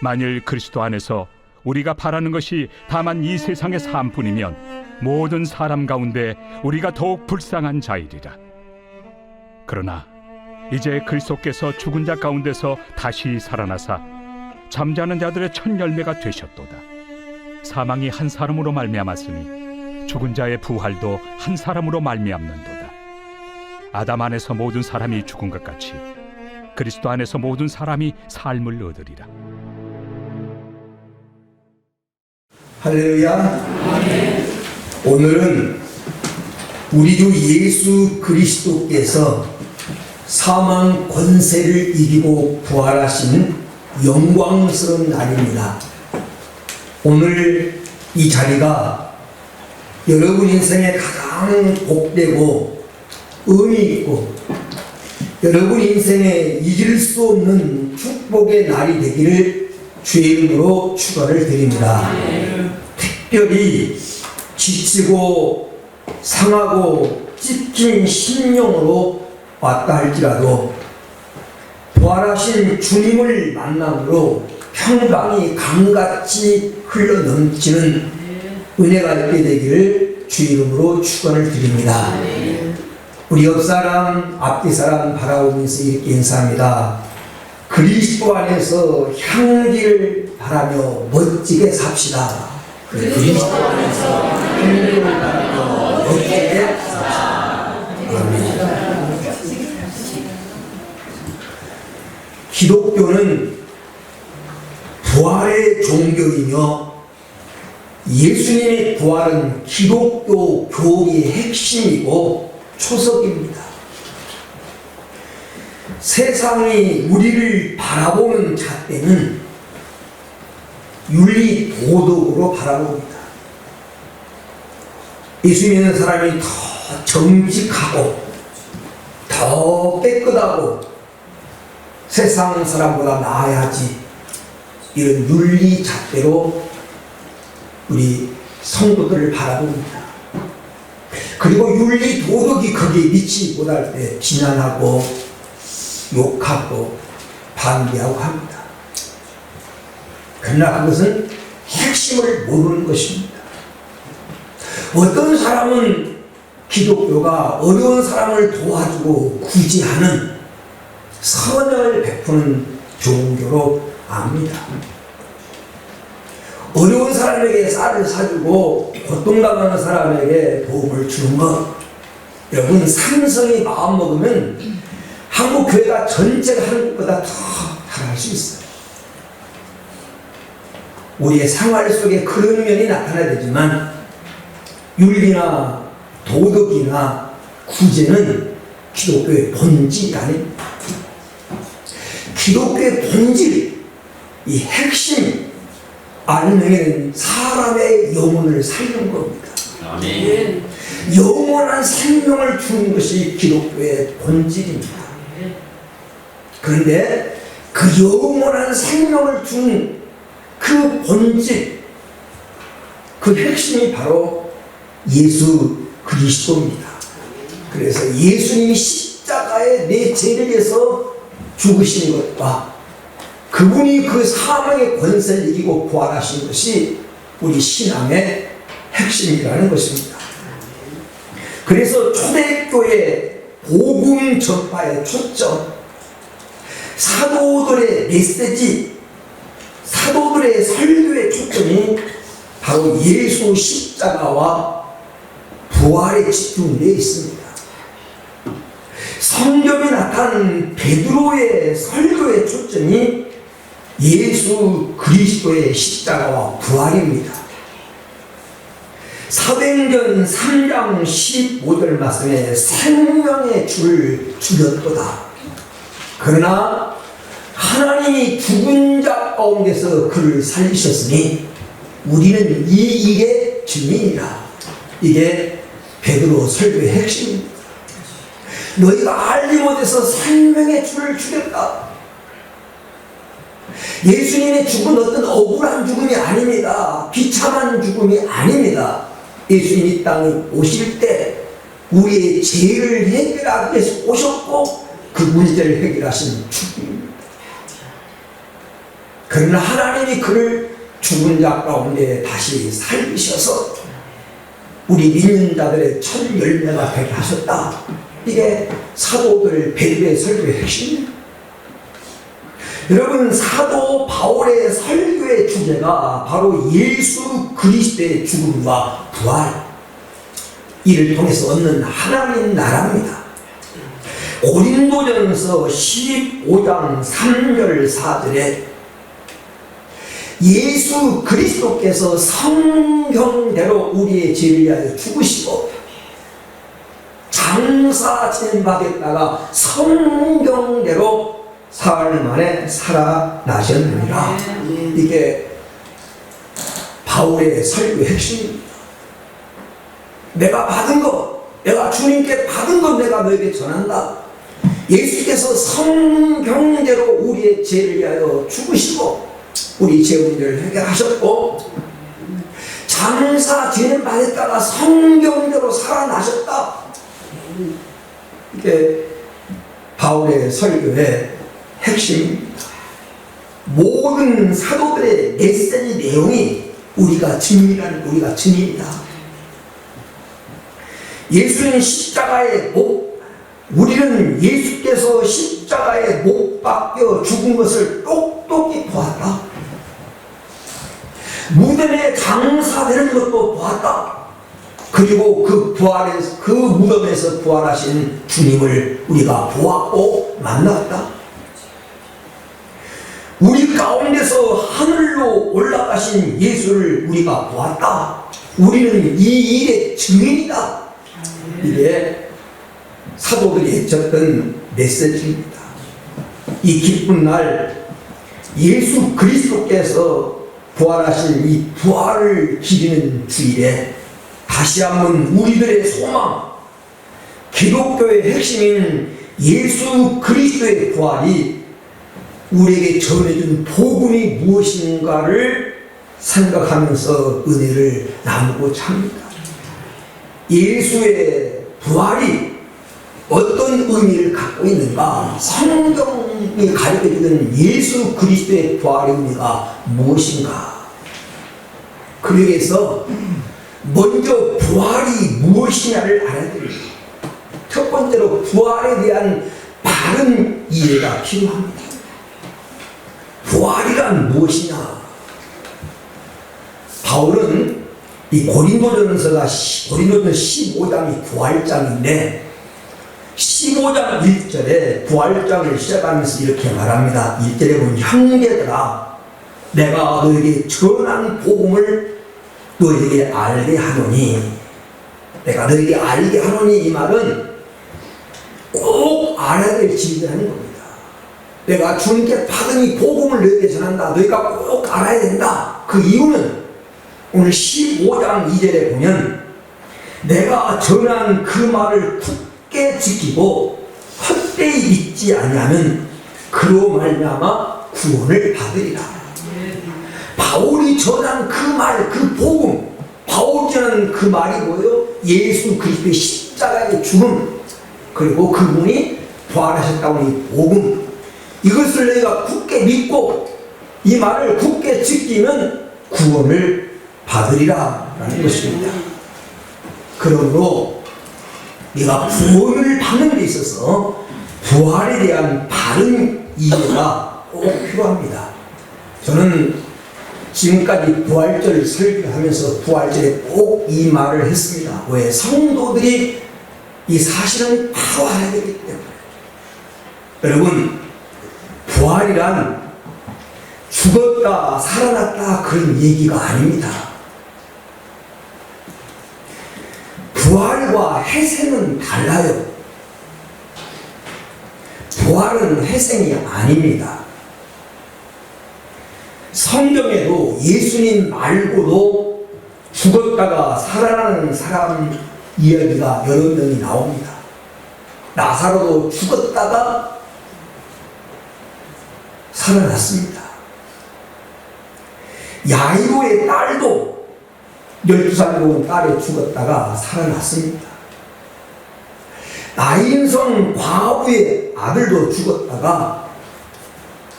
만일 그리스도 안에서 우리가 바라는 것이 다만 이 세상의 삶뿐이면 모든 사람 가운데 우리가 더욱 불쌍한 자이리라. 그러나 이제 그리스도께서 죽은 자 가운데서 다시 살아나사 잠자는 자들의 첫 열매가 되셨도다. 사망이 한 사람으로 말미암았으니 죽은 자의 부활도 한 사람으로 말미암는도다. 아담 안에서 모든 사람이 죽은 것 같이 그리스도 안에서 모든 사람이 삶을 얻으리라. 할렐루야. 오늘은 우리 주 예수 그리스도께서 사망 권세를 이기고 부활하신 영광스러운 날입니다. 오늘 이 자리가 여러분 인생에 가장 복되고 의미 있고 여러분 인생에 잊을 수 없는 축복의 날이 되기를 주의 이름으로 축원을 드립니다. 특별히 지치고 상하고 찢긴 심령으로 왔다 할지라도 부활하신 주님을 만남으로 평강이 강같이 흘러넘치는 은혜가 있게 되기를 주의 이름으로 축원을 드립니다. 우리 옆사람 앞뒤사람 바라보면서 이렇게 인사합니다. 그리스도 안에서 향기를 바라며 멋지게 삽시다. 그리스도 안에서 향기를 바라며 멋지게 삽시다. 아멘. 기독교는 부활의 종교이며 예수님의 부활은 기독교 교리의 핵심이고 초석입니다. 세상이 우리를 바라보는 잣대는 윤리 도덕으로 바라봅니다. 예수 믿는 사람이 더 정직하고 더 깨끗하고 세상 사람보다 나아야지, 이런 윤리 잣대로 우리 성도들을 바라봅니다. 그리고 윤리 도덕이 거기에 미치지 못할 때 비난하고 욕하고 반대하고 합니다. 그러나 그것은 핵심을 모르는 것입니다. 어떤 사람은 기독교가 어려운 사람을 도와주고 구제하는 선을 베푸는 종교로 압니다. 어려운 사람에게 쌀을 사주고 고통당하는 사람에게 도움을 주는 것, 여러분 삼성이 마음먹으면 한국 교회가 전체가 한국보다 더 잘할 수 있어요. 우리의 생활 속에 그런 면이 나타나야 되지만 윤리나 도덕이나 구제는 기독교의 본질이 아닙니다. 기독교의 본질, 이 핵심 알맹이는 사람의 영혼을 살리는 겁니다. 아멘. 영원한 생명을 주는 것이 기독교의 본질입니다. 그런데 그 영원한 생명을 준 그 본질, 그 핵심이 바로 예수 그리스도입니다. 그래서 예수님이 십자가에 내 죄를 위해서 죽으신 것과 그분이 그 사망의 권세를 이기고 부활하신 것이 우리 신앙의 핵심이라는 것입니다. 그래서 초대교회 복음 전파의 초점, 사도들의 메시지, 사도들의 설교의 초점이 바로 예수 십자가와 부활에 집중되어 있습니다. 성경에 나타난 베드로의 설교의 초점이 예수 그리스도의 십자가와 부활입니다. 사도행전 3장 15절 말씀에 생명의 줄을 죽였도다. 그러나 하나님이 죽은 자 가운데서 그를 살리셨으니 우리는 이게 증인이라. 이게 베드로 설교의 핵심입니다. 너희가 알지 못해서 생명의 줄을 죽였다. 예수님의 죽은 어떤 억울한 죽음이 아닙니다. 비참한 죽음이 아닙니다. 예수님이 땅에 오실 때 우리의 죄를 해결하기 위해서 오셨고 그 문제를 해결하신 죽음입니다. 그러나 하나님이 그를 죽은 자 가운데 다시 살리셔서 우리 믿는 자들의 첫 열매가 되게 하셨다. 이게 사도들 베드로의 설교의 핵심입니다. 여러분, 사도 바울의 설교의 주제가 바로 예수 그리스도의 죽음과 부활, 이를 통해서 얻는 하나님 나라입니다. 고린도전서 15장 3절 4절에 예수 그리스도께서 성경대로 우리의 죄를 위하여 죽으시고 장사 지낸 바 됐다가 성경대로 사흘 만에 살아나셨느니라. 이게 바울의 설교의 핵심입니다. 내가 받은 것, 내가 주님께 받은 것 내가 너에게 전한다. 예수께서 성경대로 우리의 죄를 위하여 죽으시고 우리 죄 문제를 해결하셨고 장사 지낸 바 됐다가 성경대로 살아나셨다. 이게 바울의 설교의 핵심입니다. 모든 사도들의 메시지 내용이 우리가 증인이다. 예수님 십자가에 우리는 예수께서 십자가에 못 박혀 죽은 것을 똑똑히 보았다. 무덤에 장사되는 것도 보았다. 그리고 그 무덤에서 부활하신 주님을 우리가 보았고 만났다. 우리 가운데서 하늘로 올라가신 예수를 우리가 보았다. 우리는 이 일의 증인이다. 이게 사도들이 외쳤던 메시지입니다. 이 기쁜 날 예수 그리스도께서 부활하신 이 부활을 기리는 주일에 다시 한번 우리들의 소망, 기독교의 핵심인 예수 그리스도의 부활이 우리에게 전해준 복음이 무엇인가를 생각하면서 은혜를 나누고자 합니다. 예수의 부활이 어떤 의미를 갖고 있는가? 성경이 가르쳐주는 예수 그리스도의 부활의 의미가 무엇인가? 그러기 위해서 먼저 부활이 무엇이냐를 알아야 됩니다. 첫 번째로 부활에 대한 바른 이해가 필요합니다. 부활이란 무엇이냐? 바울은 이 고린도전서 15장이 부활장인데 15장 1절에 부활장을 시작하면서 이렇게 말합니다. 1절에 보면 형제들아 내가 너에게 전한 복음을 너에게 알게 하노니, 내가 너에게 알게 하노니, 이 말은 꼭 알아야 될 진리라는 겁니다. 내가 주님께 받은 이 복음을 너에게 전한다. 너희가 꼭 알아야 된다. 그 이유는 오늘 15장 2절에 보면 내가 전한 그 말을 굳게 지키고 헛되이 믿지 아니하면 그로 말미암아 구원을 받으리라. 바울이 전한 그 말, 그 복음, 바울이 전한 그 말이 뭐예요? 예수 그리스도의 십자가의 죽음, 그리고 그분이 부활하셨다고 이 복음, 이것을 너희가 굳게 믿고 이 말을 굳게 지키면 구원을 받으리라 라는 것입니다. 그러므로 네가 구원을 받는 데 있어서 부활에 대한 바른 이해가 꼭 필요합니다. 저는 지금까지 부활절 설교하면서 부활절에 꼭 이 말을 했습니다. 왜? 성도들이 이 사실을 바로 알아야 되기 때문에. 여러분, 부활이란 죽었다 살아났다 그런 얘기가 아닙니다. 부활과 회생은 달라요. 부활은 회생이 아닙니다. 성경에도 예수님 말고도 죽었다가 살아나는 사람 이야기가 여러 명이 나옵니다. 나사로도 죽었다가 살아났습니다. 야이로의 딸도 12살 먹은 딸이 죽었다가 살아났습니다. 나인성 과부의 아들도 죽었다가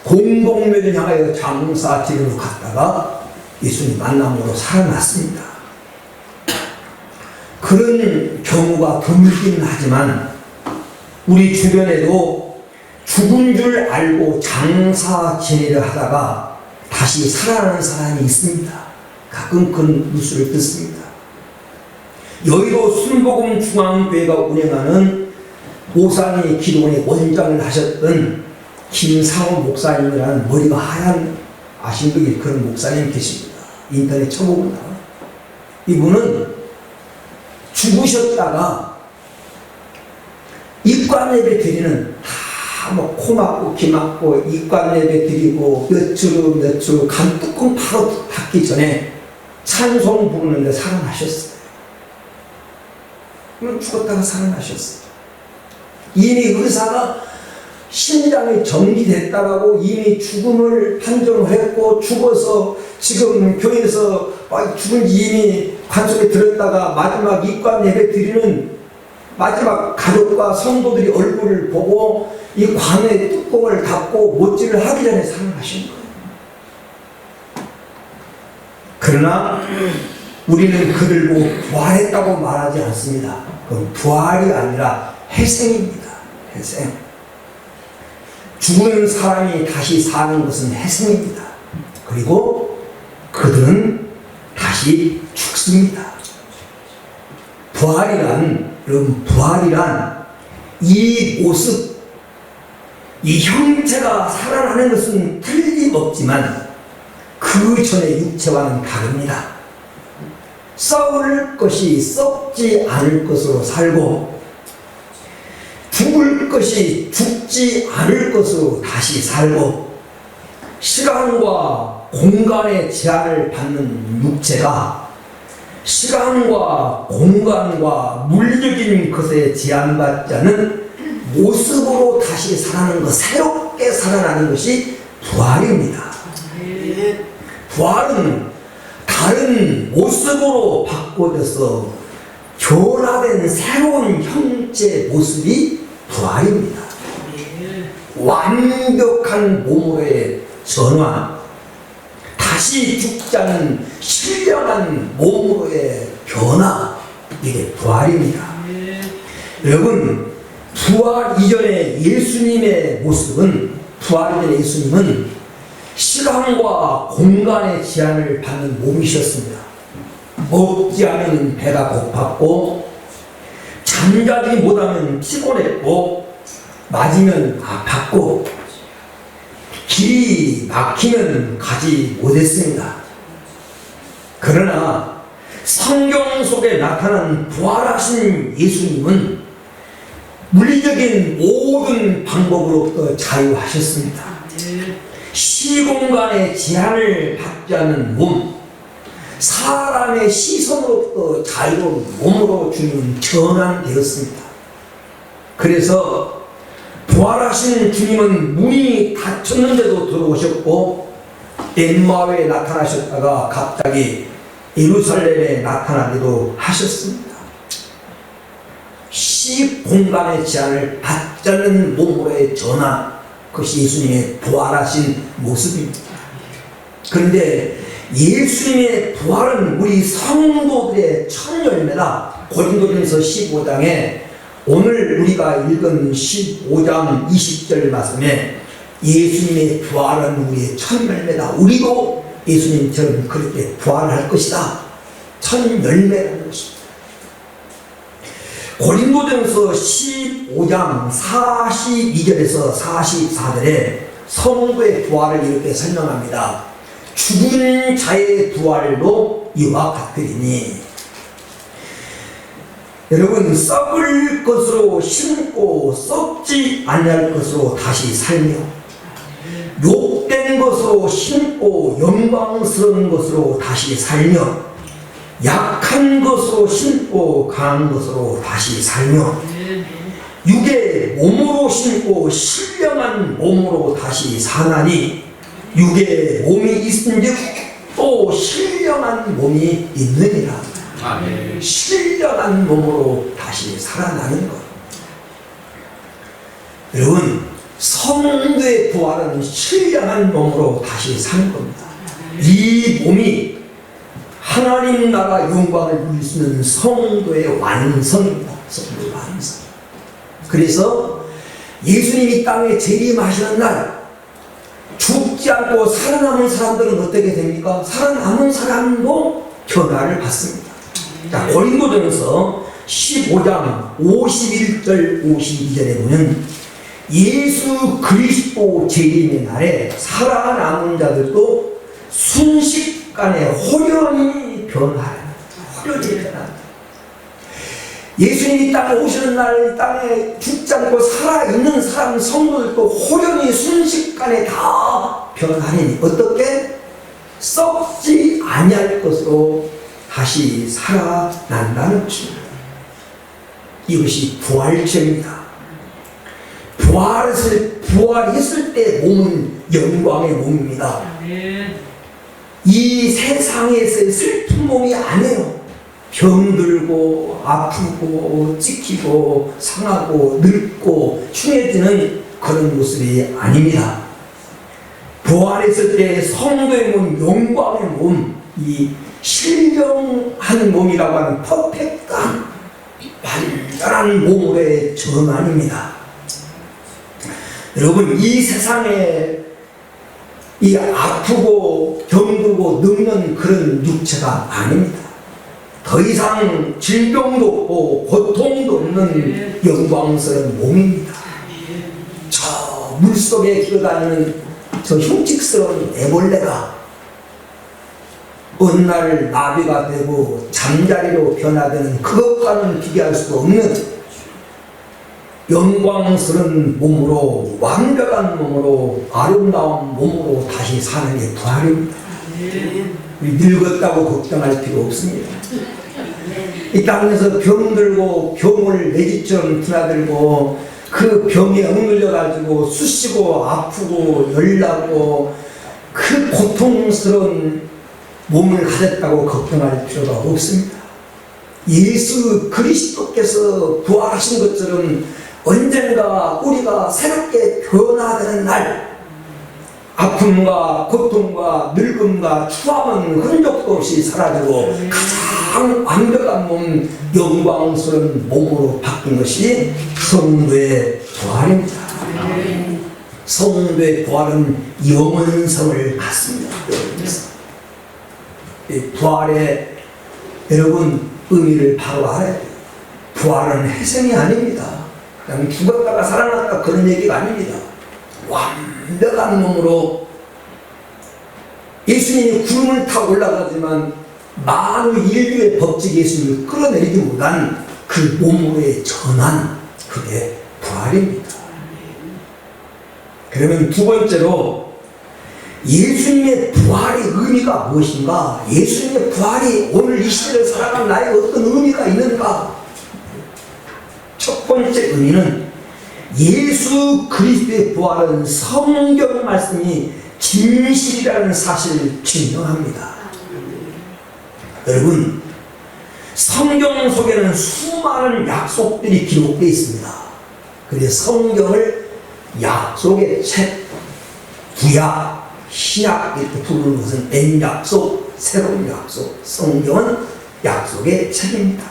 공동묘를 향하여 장사지로 갔다가 예수님 만남으로 살아났습니다. 그런 경우가 드물긴 하지만 우리 주변에도 죽은 줄 알고 장사 지내려 하다가 다시 살아나는 사람이 있습니다. 가끔 그런 뉴스를 듣습니다. 여의도 순복음중앙교회가 운영하는 오산이 기도원의 원장을 하셨던 김상호 목사님이라는 머리가 하얀 아신 분이 그런 목사님 계십니다. 인터넷 쳐보면 나와요. 이분은 죽으셨다가 입관예배 드리는 뭐 코 막고 귀 막고 입관예배 드리고 몇 주 간뚜껑 바로 닫기 전에 찬송 부르는데 살아나셨어요. 죽었다가 살아나셨어요. 이미 의사가 심장이 정지됐다라고 이미 죽음을 판정을 했고 죽어서 지금 교회에서 죽은 지 이미 관속에 들었다가 마지막 입관 예배 드리는 마지막 가족과 성도들이 얼굴을 보고 이 관의 뚜껑을 닫고 못질을 하기 전에 살아나신 거예요. 그러나 우리는 그들 보고 부활했다고 말하지 않습니다. 그건 부활이 아니라 회생입니다. 회생. 죽은 사람이 다시 사는 것은 회생입니다. 그리고 그들은 다시 죽습니다. 여러분, 부활이란 이 모습, 이 형체가 살아나는 것은 틀림없지만 그 전의 육체와는 다릅니다. 썩을 것이 썩지 않을 것으로 살고 죽을 것이 죽지 않을 것으로 다시 살고 시간과 공간의 제한을 받는 육체가 시간과 공간과 물리적인 것에 제한받지 않은 모습으로 다시 살아나는 것, 새롭게 살아나는 것이 부활입니다. 부활은 다른 모습으로 바꿔져서 변화된 새로운 형체 모습이 부활입니다. 완벽한 몸으로의 전환, 다시 죽지 않은 신령한 몸으로의 변화, 이게 부활입니다. 여러분, 부활 이전의 예수님의 모습은, 부활 이전의 예수님은 시간과 공간의 제한을 받는 몸이셨습니다. 먹지 않으면 배가 고팠고 잠자지 못하면 피곤했고 맞으면 아팠고 길이 막히면 가지 못했습니다. 그러나 성경 속에 나타난 부활하신 예수님은 물리적인 모든 방법으로부터 자유하셨습니다. 시공간의 제한을 받지 않는 몸, 사람의 시선으로부터 자유로운 몸으로 주님은 전환되었습니다. 그래서 부활하신 주님은 문이 닫혔는데도 들어오셨고 엠마오에 나타나셨다가 갑자기 예루살렘에 나타나기도 하셨습니다. 시공간의 제한을 받지 않는 몸으로의 전환, 그것이 예수님의 부활하신 모습입니다. 그런데 예수님의 부활은 우리 성도들의 첫 열매다. 고린도전서 15장에 오늘 우리가 읽은 15장 20절 말씀에 예수님의 부활은 우리의 첫 열매다. 우리도 예수님처럼 그렇게 부활할 것이다. 첫 열매라는 것입니다. 고린도전서 15장 42절에서 44절에 성도의 부활을 이렇게 설명합니다. 죽은 자의 부활도 이와 같으리니, 여러분, 썩을 것으로 심고 썩지 아니할 것으로 다시 살며 욕된 것으로 심고 영광스러운 것으로 다시 살며 약한 것으로 심고 강한 것으로 다시 살며 육의 몸으로 심고 신령한 몸으로 다시 사나니 육의 몸이 있은즉 또 신령한 몸이 있느니라. 아멘. 신령한 몸으로 다시 살아나는 것. 여러분, 성도의 부활은 신령한 몸으로 다시 사는 겁니다. 이 몸이 하나님 나라 영광을 누릴 수 있는 성도의 완성입니다. 성도의 완성. 그래서 예수님이 땅에 재림하시는 날 죽지 않고 살아남은 사람들은 어떻게 됩니까? 살아남은 사람도 변화를 받습니다. 자, 고린도전서 15장 51절 52절에 보면 예수 그리스도 재림의 날에 살아남은 자들도 순식간에 호련히 변화합니다. 호련히 변화합니다. 예수님이 땅에 오시는 날 땅에 죽지 않고 살아있는 사람 성도들도 호련히 순식간에 다 변하니 어떻게? 썩지 아니할 것으로 다시 살아난다는 것입니다. 이것이 부활체입니다. 부활했을 때 몸은 영광의 몸입니다. 이 세상에서의 슬픈 몸이 아니에요. 병들고 아프고 찍히고 상하고 늙고 충해지는 그런 모습이 아닙니다. 부활했을 때 성도의 몸, 영광의 몸, 이 신령한 몸이라고 하는 퍼펙트한 완전한 몸으로의 전환입니다. 여러분, 이 세상에 이 아프고 병들고 늙는 그런 육체가 아닙니다. 더 이상 질병도 없고 고통도 없는 영광스러운 몸입니다. 저 물속에 기어다니는 저 흉측스러운 애벌레가 어느 날 나비가 되고 잠자리로 변화되는 그것과는 비교할 수 없는 영광스러운 몸으로, 완벽한 몸으로, 아름다운 몸으로 다시 사는 게 부활입니다. 우리 늙었다고 걱정할 필요 없습니다. 이 땅에서 병들고 병을 내기처럼 드나들고 그 병에 억눌려가지고 쑤시고 아프고 열나고 그 고통스러운 몸을 가졌다고 걱정할 필요가 없습니다. 예수 그리스도께서 부활하신 것처럼 언젠가 우리가 새롭게 변화되는 날, 아픔과 고통과 늙음과 추함은 흔적도 없이 사라지고 가장 완벽한 몸, 영광스러운 몸으로 바뀐 것이 성도의 부활입니다. 성도의 부활은 영원성을 갖습니다. 부활의 여러분 의미를 바로 알아야 돼요. 부활은 회생이 아닙니다. 그냥 죽었다가 살아났다 그런 얘기가 아닙니다. 완벽한 몸으로 예수님이 구름을 타고 올라가지만 많은 인류의 법칙 예수님을 끌어내리지 못한 그 몸으로의 전환, 그게 부활입니다. 그러면 두 번째로 예수님의 부활의 의미가 무엇인가? 예수님의 부활이 오늘 이 시대를 살아가는 나에게 어떤 의미가 있는가? 첫 번째 의미는 예수 그리스도의 부활은 성경 말씀이 진실이라는 사실을 증명합니다. 여러분, 성경 속에는 수많은 약속들이 기록되어 있습니다. 그래서 성경을 약속의 책, 구약, 신약 이렇게 부르는 것은 옛 약속, 새로운 약속, 성경은 약속의 책입니다.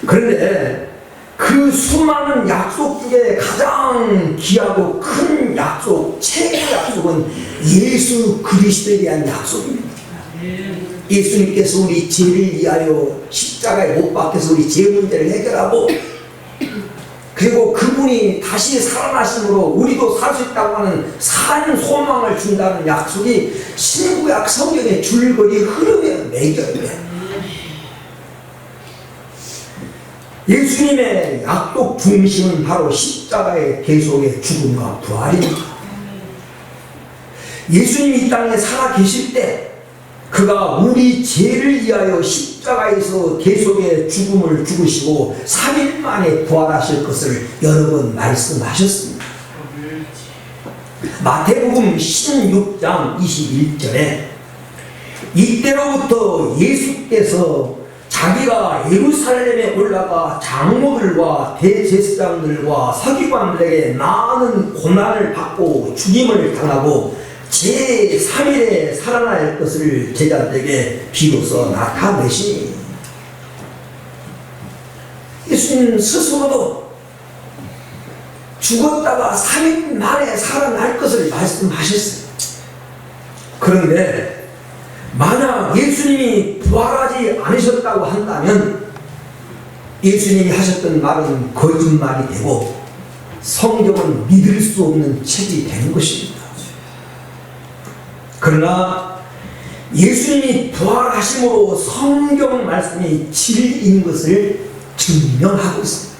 그런데 그 수많은 약속 중에 가장 귀하고 큰 약속, 최고의 약속은 예수 그리스도에 대한 약속입니다. 예수님께서 우리 죄를 위하여 십자가에 못 박혀서 우리 죄 문제를 해결하고, 그리고 그분이 다시 살아나심으로 우리도 살 수 있다고 하는 산 소망을 준다는 약속이 신구약 성경의 줄거리 흐름에 매겨요. 예수님의 약속 중심은 바로 십자가의 계속의 죽음과 부활입니다. 예수님이 이 땅에 살아 계실 때 그가 우리 죄를 위하여 십자가에서 계속의 죽음을 죽으시고 3일 만에 부활하실 것을 여러 번 말씀하셨습니다. 마태복음 16장 21절에 이때로부터 예수께서 자기가 예루살렘에 올라가 장로들과 대제사장들과 서기관들에게 많은 고난을 받고 죽임을 당하고 제3일에 살아날 것을 제자들에게 비로소 나타내시니 예수님 스스로도 죽었다가 3일 만에 살아날 것을 말씀하셨어요. 그런데 만약 예수님이 부활하지 않으셨다고 한다면 예수님이 하셨던 말은 거짓말이 되고 성경은 믿을 수 없는 책이 되는 것입니다. 그러나 예수님이 부활하심으로 성경 말씀이 진리인 것을 증명하고 있습니다.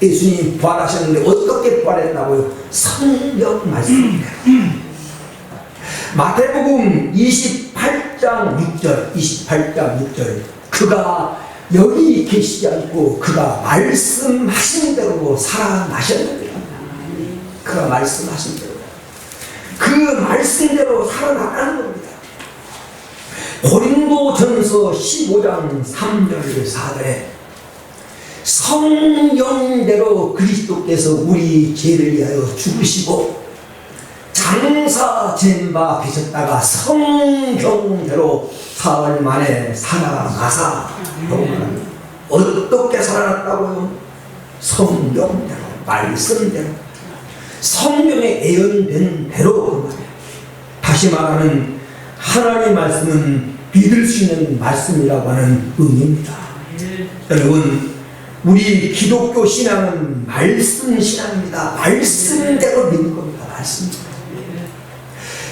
예수님이 부활하셨는데 어떻게 부활했다고요? 성경 말씀입니다. 마태복음 28장 6절 그가 여기 계시지 않고 그가 말씀하신 대로 살아나셨느니라. 그가 말씀하신 대로 그 말씀대로 살아나가는 겁니다. 고린도전서 15장 3절 4절에 성령대로 그리스도께서 우리 죄를 위하여 죽으시고 장사 지낸 바 되셨다가 성경대로 사흘 만에 살아나사. 어떻게 살아났다고요? 성경대로, 말씀대로, 성경에 예언된 대로. 다시 말하면 하나님의 말씀은 믿을 수 있는 말씀이라고 하는 의미입니다. 여러분, 우리 기독교 신앙은 말씀 신앙입니다. 말씀대로 믿는 겁니다. 말씀.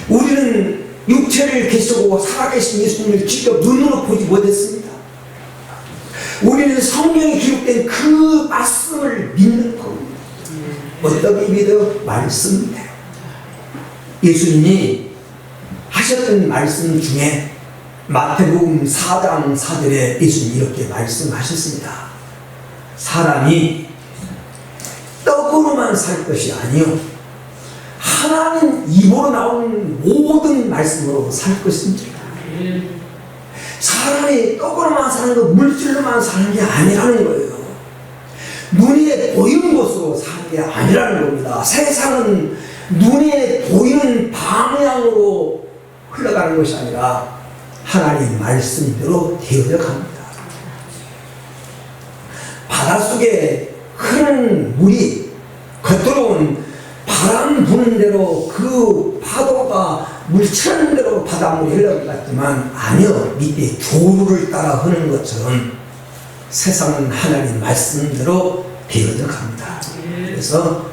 우리는 육체를 계시고 살아계신 예수님을 직접 눈으로 보지 못했습니다. 우리는 성경에 기록된 그 말씀을 믿는 겁니다. 어떻게 믿어요? 말씀대로. 예수님이 하셨던 말씀 중에 마태복음 4장 4절에 예수님이 이렇게 말씀하셨습니다. 사람이 떡으로만 살 것이 아니요 하나님 입으로 나오는 모든 말씀으로 살 것입니다. 사람이 떡으로만 사는 거, 물질로만 사는 게 아니라는 거예요. 눈에 보이는 것으로 사는 게 아니라는 겁니다. 세상은 눈에 보이는 방향으로 흘러가는 것이 아니라 하나님 말씀대로 되어져 갑니다. 바닷속에 흐르는 물이 겉으로는 바람 부는 대로 그 파도가 물치는 대로 바닷물이 흘러갔지만 아니요, 밑에 조류를 따라 흐르는 것처럼 세상은 하나님 말씀대로 되어져 갑니다. 그래서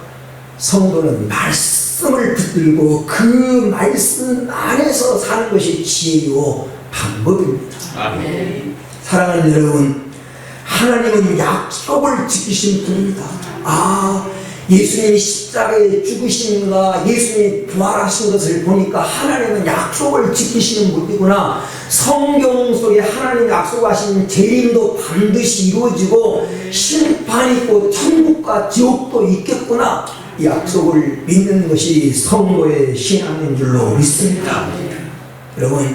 성도는 말씀을 붙들고 그 말씀 안에서 사는 것이 지혜요 방법입니다. 아멘. 사랑하는 여러분, 하나님은 약속을 지키신 분입니다. 예수님이 십자가에 죽으신가, 예수님이 부활하신 것을 보니까 하나님은 약속을 지키시는 분이구나. 성경 속에 하나님이 약속하신 재림도 반드시 이루어지고 심판이 있고 천국과 지옥도 있겠구나. 이 약속을 믿는 것이 성도의 신앙인 줄로 믿습니다. 여러분,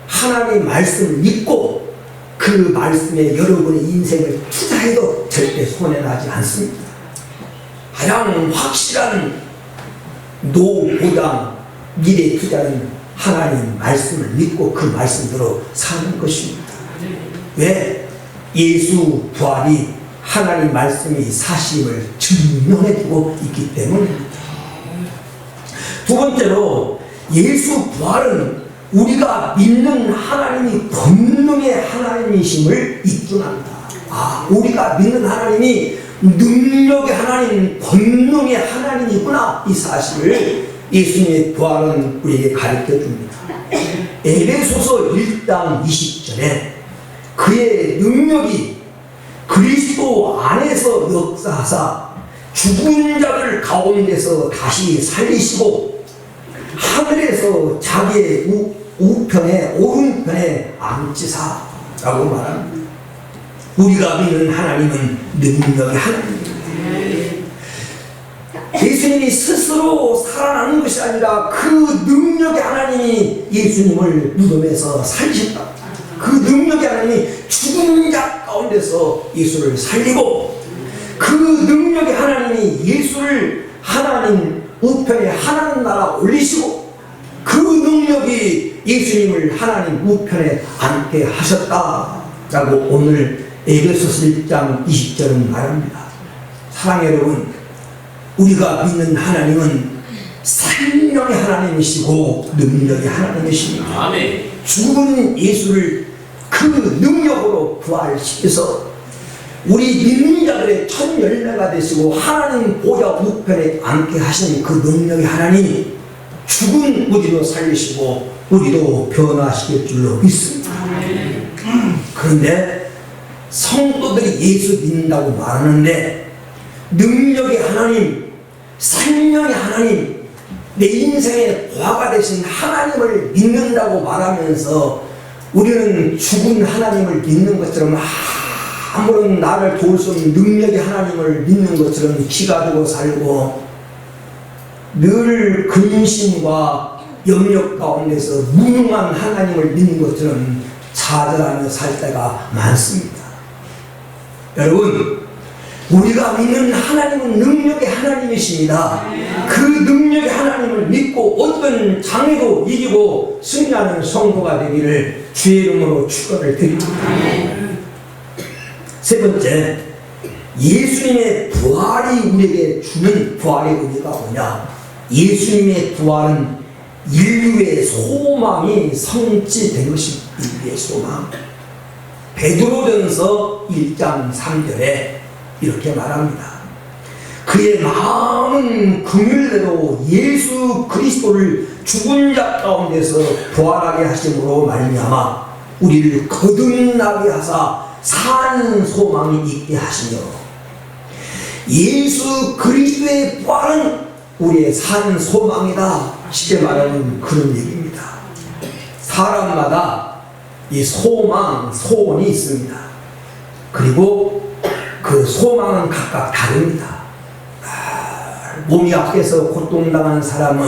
하나님 말씀을 믿고 그 말씀에 여러분의 인생을 투자해도 절대 손해나지 않습니다. 가장 확실한 노보장 미래 투자는 하나님 말씀을 믿고 그 말씀대로 사는 것입니다. 왜? 예수 부활이 하나님 말씀이 사실을 증명해주고 있기 때문입니다. 두 번째로, 예수 부활은 우리가 믿는 하나님이 권능의 하나님이심을 입증합니다. 우리가 믿는 하나님이 능력의 하나님, 권능의 하나님이구나. 이 사실을 예수님의 부활은 우리에게 가르쳐줍니다. 에베소서 1장 20절에 그의 능력이 그리스도 안에서 역사하사 죽은 자들 가운데서 다시 살리시고 하늘에서 자기의 우편에 오른편에 앉히사라고 말합니다. 우리가 믿는 하나님은 능력의 하나님입니다. 예수님이 스스로 살아나는 것이 아니라 그 능력의 하나님이 예수님을 무덤에서 살리셨다. 그 능력이 하나님이 죽은 자 가운데서 예수를 살리고, 그 능력이 하나님이 예수를 하나님 우편에 하나님 나라 올리시고, 그 능력이 예수님을 하나님 우편에 앉게 하셨다라고 오늘 에베소서 1장 20절은 말합니다. 사랑하는 여러분, 우리가 믿는 하나님은 생명의 하나님이시고 능력의 하나님이십니다. 아멘. 죽은 예수를 그 능력으로 부활시켜서 우리 믿는 자들의 첫 열매가 되시고 하나님 보좌 우편에 앉게 하신 그 능력의 하나님, 죽은 우리도 살리시고 우리도 변화시킬 줄로 믿습니다. 그런데 성도들이 예수 믿는다고 말하는데, 능력의 하나님, 생명의 하나님, 내 인생의 보화가 되신 하나님을 믿는다고 말하면서 우리는 죽은 하나님을 믿는 것처럼, 아무런 나를 도울 수 없는 능력의 하나님을 믿는 것처럼 기가지고 살고, 늘 근심과 염려 가운데서 무능한 하나님을 믿는 것처럼 좌절하며 살 때가 많습니다. 여러분, 우리가 믿는 하나님은 능력의 하나님이십니다. 그 능력의 하나님을 믿고 어떤 장애도 이기고 승리하는 성도가 되기를 주의 이름으로 축원을 드립니다. 세 번째, 예수님의 부활이 우리에게 주는 부활의 의미가 뭐냐? 예수님의 부활은 인류의 소망이 성취된 것입니다. 인류의 소망. 베드로전서 1장 3절에 이렇게 말합니다. 그의 마음은 긍휼대로 예수 그리스도를 죽은 자 가운데서 부활하게 하심으로 말미암아 우리를 거듭나게 하사 산 소망이 있게 하시며, 예수 그리스도의 부활은 우리의 산 소망이다. 쉽게 말하면 그런 얘기입니다. 사람마다 이 소망, 소원이 있습니다. 그리고 그 소망은 각각 다릅니다. 몸이 약해서 고통당하는 사람은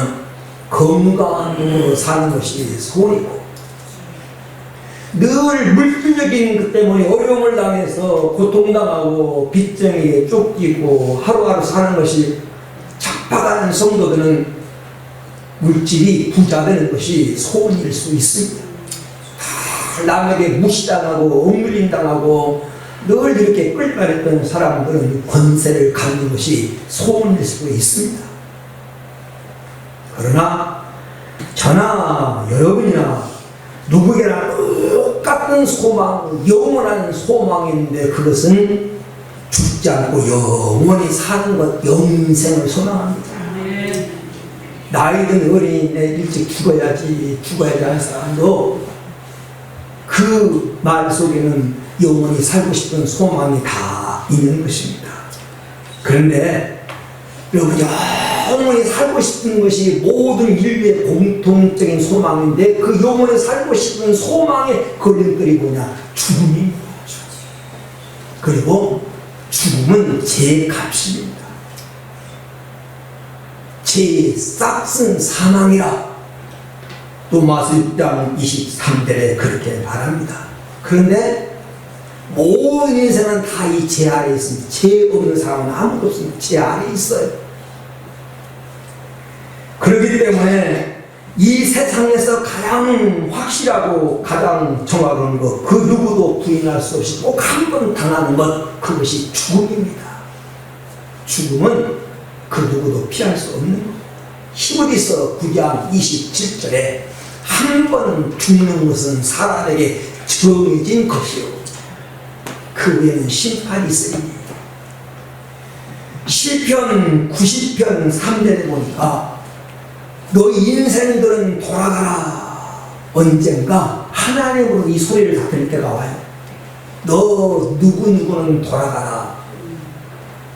건강한 몸으로 사는 것이 소원이고, 늘 물질적인 것 때문에 어려움을 당해서 고통당하고 빚쟁이에 쫓기고 하루하루 사는 것이 착박한 성도들은 물질이 부자되는 것이 소원일 수 있습니다. 남에게 무시당하고 억눌림당하고 늘 이렇게 끌려다녔던 사람들은 권세를 갖는 것이 소원일 수도 있습니다. 그러나 저나 여러분이나 누구에게나 똑같은 소망, 영원한 소망인데, 그것은 죽지 않고 영원히 사는 것, 영생을 소망합니다. 나이든 어린이내 일찍 죽어야지 하는 사람도 그 말 속에는 영원히 살고 싶은 소망이 다 있는 것입니다. 그런데 여러분, 영원히 살고 싶은 것이 모든 인류의 공통적인 소망인데, 그 영원히 살고 싶은 소망의 걸림돌이 뭐냐? 죽음입니다. 그리고 죽음은 제 값입니다. 제 싹슨 사망이라 로마서 6장 23절에 그렇게 말합니다. 그런데 모든 인생은 다 이 제 아래에 있습니다. 죄 없는 사람은 아무도 없습니다. 제 아래에 있어요. 그렇기 때문에 이 세상에서 가장 확실하고 가장 정확한 것, 그 누구도 부인할 수 없이 꼭 한 번 당하는 것, 그것이 죽음입니다. 죽음은 그 누구도 피할 수 없는 것. 히브리서 9장 27절에 한 번 죽는 것은 사람에게 정해진 것이요, 그 후에는 심판이 있으니. 시편 90편 3절에 보니까 너 인생들은 돌아가라. 언젠가 하나님으로 이 소리를 다 들을 때가 와요. 너 누구누구는 돌아가라.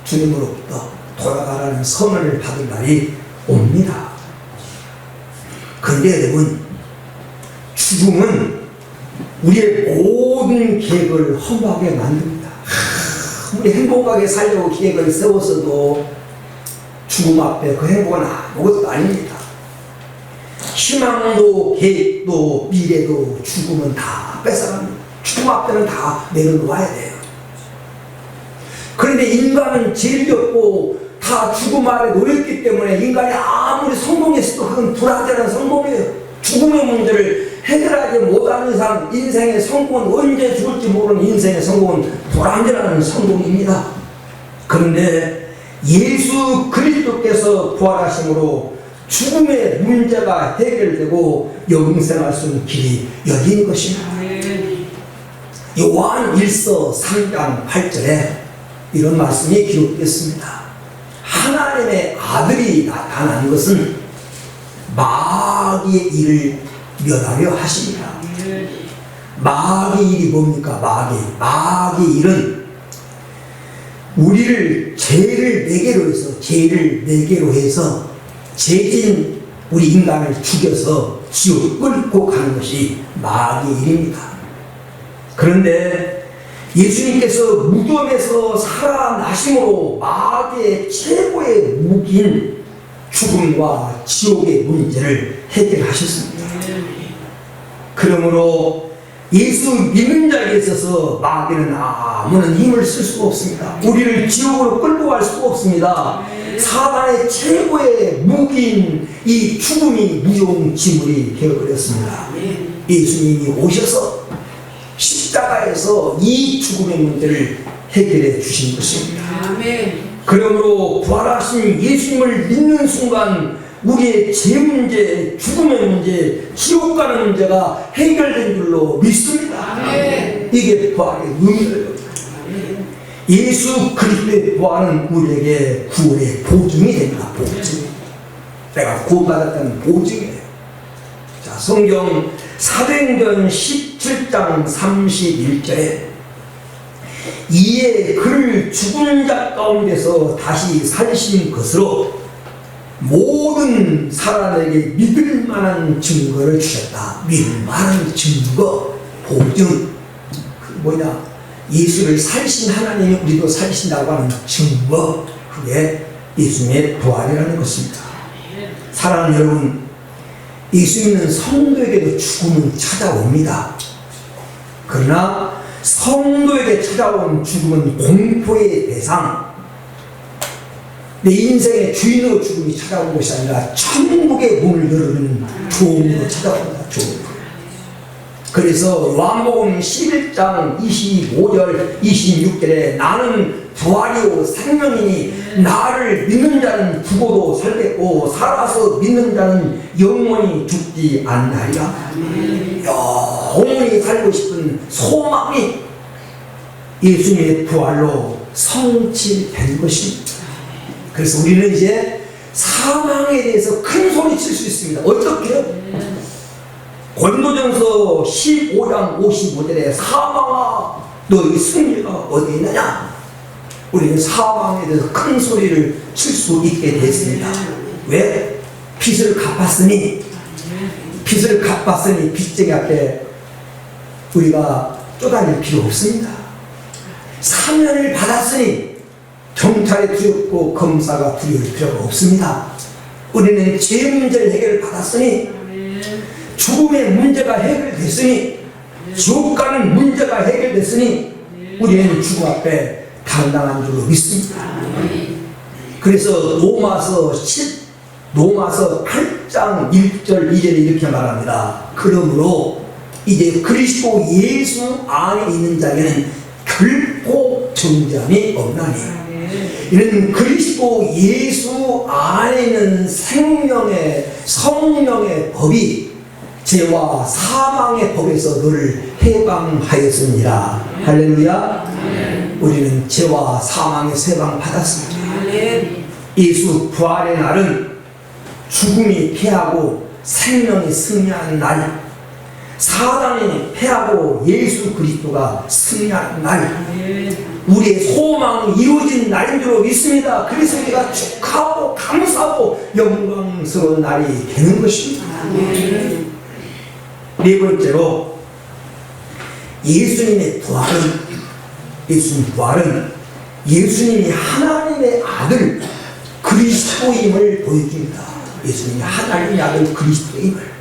주님으로부터 돌아가라는 선언을 받을 날이 옵니다. 그런데 여러분, 죽음은 우리의 모든 계획을 허무하게 만듭니다. 우리 행복하게 살려고 계획을 세웠어도 죽음 앞에 그 행복은 아무것도 아닙니다. 희망도 계획도 미래도 죽음은 다 뺏어갑니다. 죽음 앞에는 다 내려놓아야 돼요. 그런데 인간은 죄를 졌고 다 죽음 아래 놓였기 때문에 인간이 아무리 성공했어도 그건 불완전한 성공이에요. 죽음의 문제를 해결하지 못하는 사람, 인생의 성공은 언제 죽을지 모르는 인생의 성공은 불완전한 성공입니다. 그런데 예수 그리스도께서 부활하심으로 죽음의 문제가 해결되고 영생할 수 있는 길이 열린 것입니다. 요한 1서 3장 8절에 이런 말씀이 기록됐습니다. 하나님의 아들이 나타난 것은 마귀의 일을 멸하려 하십니다. 마귀의 일이 뭡니까? 마귀의 일은 우리를 죄를 매개로 해서 죄진 우리 인간을 죽여서 지옥 끌고 가는 것이 마귀의 일입니다. 그런데 예수님께서 무덤에서 살아나심으로 마귀의 최고의 무기인 죽음과 지옥의 문제를 해결하셨습니다. 그러므로 예수 믿는 자에게 있어서 마귀는 아무런 힘을 쓸 수가 없습니다. 우리를 지옥으로 끌고 갈 수가 없습니다. 사단의 최고의 무기인 이 죽음이 무용지물이 되어버렸습니다. 예수님이 오셔서 십자가에서 이 죽음의 문제를 해결해 주신 것입니다. 그러므로 부활하신 예수님을 믿는 순간 우리의 죄 문제, 죽음의 문제, 지옥 가는 문제가 해결된 줄로 믿습니다. 이게 부활의 의미예요. 예수 그리스도의 부활은 우리에게 구원의 보증이 됩니다. 보증. 내가 구원받았다는 보증이에요. 자, 성경 사도행전 17장 31절에 이에 그를 죽은 자 가운데서 다시 살리신 것으로 모든 사람에게 믿을 만한 증거를 주셨다. 믿을 만한 증거, 보증. 그 뭐냐? 예수를 살리신 하나님이 우리도 살리신다고 하는 증거. 그게 예수님의 부활이라는 것입니다. 사랑하는 여러분, 예수 믿는 성도에게도 죽음은 찾아옵니다. 그러나 성도에게 찾아온 죽음은 공포의 대상, 내 인생의 주인으로 죽음이 찾아온 것이 아니라 천국의 문을 열어주는 조문으로 찾아옵니다. 조문. 그래서 요한복음 11장 25절 26절에 나는 부활이요 생명이니 나를 믿는 자는 죽어도 살겠고 살아서 믿는 자는 영원히 죽지 않나리라. 영원히 살고 싶은 소망이 예수님의 부활로 성취된 것입니다. 그래서 우리는 이제 사망에 대해서 큰 소리 칠 수 있습니다. 어떻게요? 고린도전서 15장 55절에 사망아 너희 승리가 어디 있느냐? 우리는 사망에 대해서 큰 소리를 칠 수 있게 됐습니다. 왜? 빚을 갚았으니 빚쟁이 앞에 우리가 쪼다닐 필요 없습니다. 사면을 받았으니 경찰이 두렵고 검사가 두려울 필요가 없습니다. 우리는 죄 문제를 해결받았으니 죽음의 문제가 해결됐으니 지옥 가는 문제가 해결됐으니 우리는 죽음 앞에 당당한 줄로 믿습니다. 그래서 로마서 8장 1절 2절에 이렇게 말합니다. 그러므로 이제 그리스도 예수 안에 있는 자에게는 결코 정죄함이 없나니 이는 그리스도 예수 안에 있는 생명의 성령의 법이 죄와 사망의 법에서 너를 해방하였습니다. 할렐루야. 우리는 죄와 사망의 해방 받았습니다. 예수 부활의 날은 죽음이 패하고 생명이 승리하는 날, 사단이 패하고 예수 그리스도가 승리하는 날, 우리의 소망이 이루어진 날인 줄 믿습니다. 그래서 우리가 축하하고 감사하고 영광스러운 날이 되는 것입니다. 네 번째로 예수님의 부활은 예수님이 하나님의 아들 그리스도임을 보여줍니다. 예수님이 하나님의 아들 그리스도임을.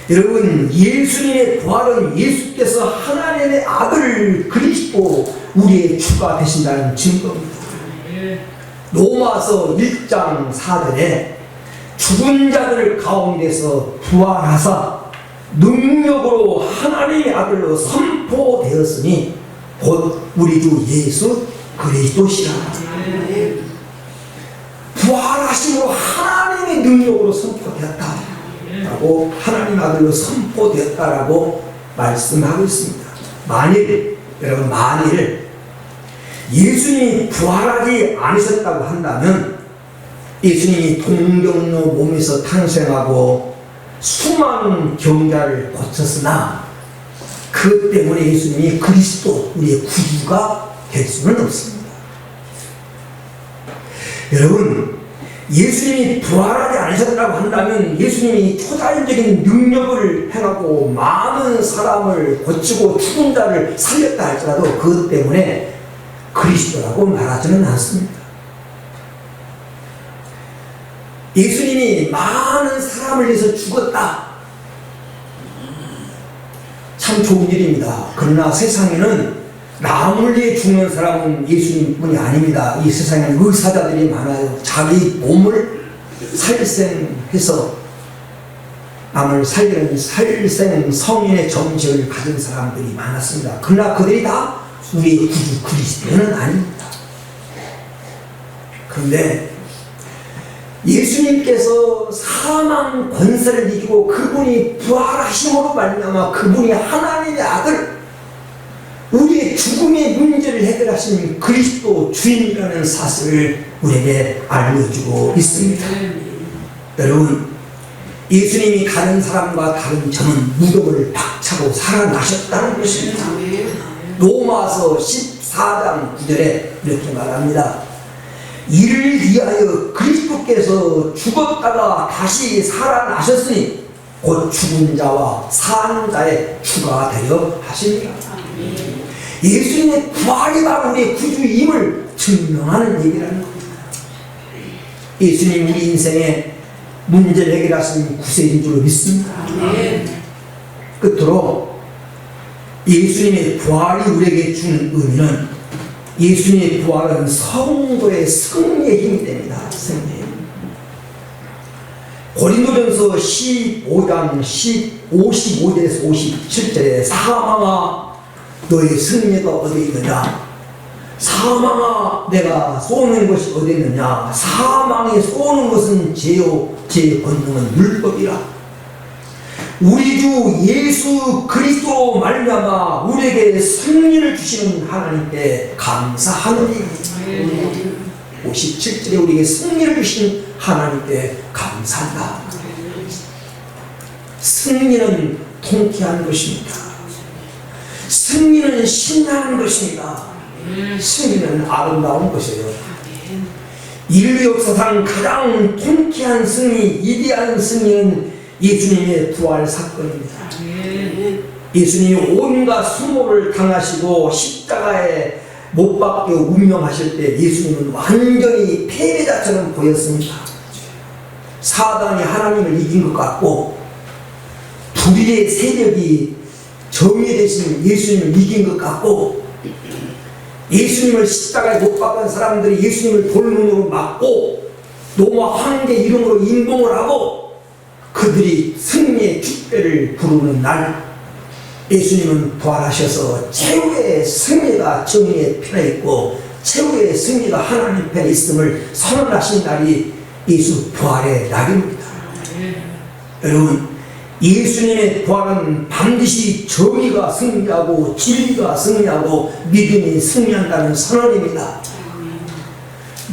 여러분, 예수님의 부활은 예수께서 하나님의 아들 그리스도 우리의 주가 되신다는 증거입니다. 로마서 1장 4절에 죽은 자들 가운데서 부활하사 능력으로 하나님의 아들로 선포되었으니 곧 우리 주 예수 그리스도시라. 부활하심으로 하나님의 능력으로 선포되었다 라고, 하나님 아들로 선포되었다라고 말씀하고 있습니다. 만일, 여러분, 만일 예수님이 부활하지 않으셨다고 한다면 예수님이 동정로 몸에서 탄생하고 수많은 병자를 고쳤으나 그 때문에 예수님이 그리스도 우리의 구주가 될 수는 없습니다. 여러분, 예수님이 부활하지 않으셨다고 한다면 예수님이 초자연적인 능력을 행하고 많은 사람을 고치고 죽은 자를 살렸다 할지라도 그것 때문에 그리스도라고 말하지는 않습니다. 예수님이 많은 사람을 위해서 죽었다, 참 좋은 일입니다. 그러나 세상에는 남을 위해 죽는 사람은 예수님뿐이 아닙니다. 이 세상에는 의사자들이 많아요. 자기 몸을 살생해서 남을 살리는 살생 성인의 정신을 가진 사람들이 많았습니다. 그러나 그들이 다 우리의 구주 그리스도는 아닙니다. 그런데 예수님께서 사망 권세를 이기고 그분이 부활하심으로 말미암아 그분이 하나님의 아들, 우리의 죽음의 문제를 해결하신 그리스도 주인이라는 사실을 우리에게 알려주고 있습니다. 여러분, 예수님이 다른 사람과 다른 점은 무덤을 박차고 살아나셨다는 것입니다. 로마서 14장 9절에 이렇게 말합니다. 이를 위하여 그리스도께서 죽었다가 다시 살아나셨으니 곧 죽은 자와 사는 자의 주가 되려 하십니다. 예수님의 부활이 바로 우리의 구주임을 증명하는 얘기라는 겁니다. 예수님 우리 인생의 문제를 해결하신 구세인 줄로 믿습니다. 끝으로 예수님의 부활이 우리에게 주는 의미는, 예수님의 부활은 성도의 승리의 힘이 됩니다. 승리의 힘. 고린도전서 15장 55절에서 57절에 사망아 너의 승리가 어디 있느냐, 사망아 내가 쏘는 것이 어디 있느냐, 사망이 쏘는 것은 죄요 제 권능은 율법이라. 우리 주 예수 그리스도로 말미암아 우리에게 승리를 주시는 하나님께 감사하노니. 57절에 우리에게 승리를 주신 하나님께 감사한다. 승리는 통쾌한 것입니다. 승리는 신나는 것입니다. 승리는 아름다운 것이에요. 인류 역사상 가장 통쾌한 승리, 위대한 승리는 예수님의 부활 사건입니다. 예수님이 온갖 수모를 당하시고 십자가에 못 박혀 운명하실 때 예수님은 완전히 패배자처럼 보였습니다. 사단이 하나님을 이긴 것 같고 불의의 세력이 정의 대신 예수님을 이긴 것 같고, 예수님을 십자가에 못 박은 사람들이 예수님을 돌문으로 막고 노마 황제 이름으로 인봉을 하고 그들이 승리의 축배를 부르는 날, 예수님은 부활하셔서 최후의 승리가 정의의 편에 있고 최후의 승리가 하나님 편에 있음을 선언하신 날이 예수 부활의 날입니다. 여러분, 예수님의 부활은 반드시 정의가 승리하고 진리가 승리하고 믿음이 승리한다는 선언입니다.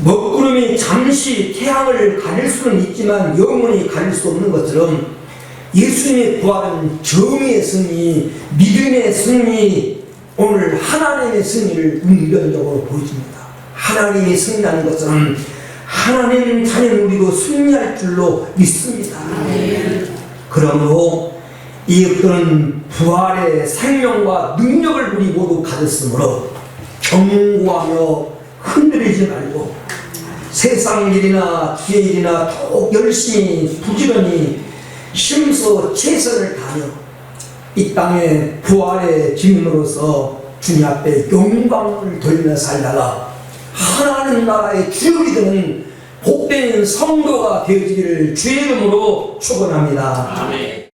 먹구름이 잠시 태양을 가릴 수는 있지만 영원히 가릴 수 없는 것처럼 예수님의 부활은 정의의 승리, 믿음의 승리, 오늘 하나님의 승리를 운변적으로 보여줍니다. 하나님이 승리하는 것처럼 하나님 자녀는 우리도 승리할 줄로 믿습니다. 그러므로 이것들은 부활의 생명과 능력을 우리 모두 가졌으므로 경고하며 흔들리지 말고 세상 일이나 뒤의 일이나 더욱 열심히 부지런히 심소 최선을 다하며 이 땅의 부활의 증인으로서 주님 앞에 영광을 돌리며 살다가 하나님 나라의 주역이 되는 복된 성도가 되어지기를 주의 이름으로 축원합니다. 아멘.